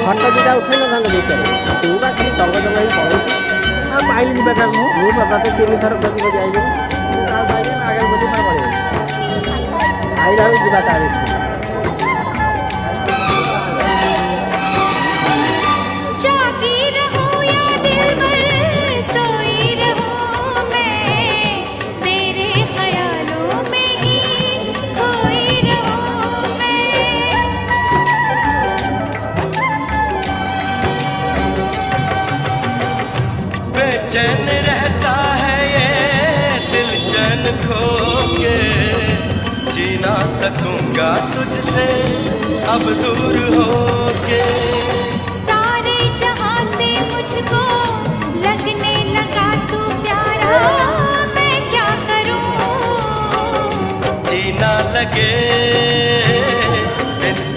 photo ଦୁଇଟା ଉଠେଇ ନଥାନ୍ତେ ଭିତରେ ତୁ ବା ଖାଲି ଦଙ୍ଗ ଦଙ୍ଗ ହେଇ ପଳଉଛୁ ଆଉ ପାଇଲିନି ବେକାର ମୁଁ ତ ତତେ 3 ଥର ଖୋଜି ଖୋଜି ଆଇଲିଣି ଆଉ ପାଇଲିନି ଆଗରେ ବୋଲି ପଳେଇବ ଆଇଲା ବେଳକୁ ଯିବା ତା ଭିତରେ चैन रहता है ये दिल चैन खो के जी ना सकूंगा तुझसे अब दूर होके सारे जहां से मुझको लगने लगा तू प्यारा मैं क्या करूं जी ना लगे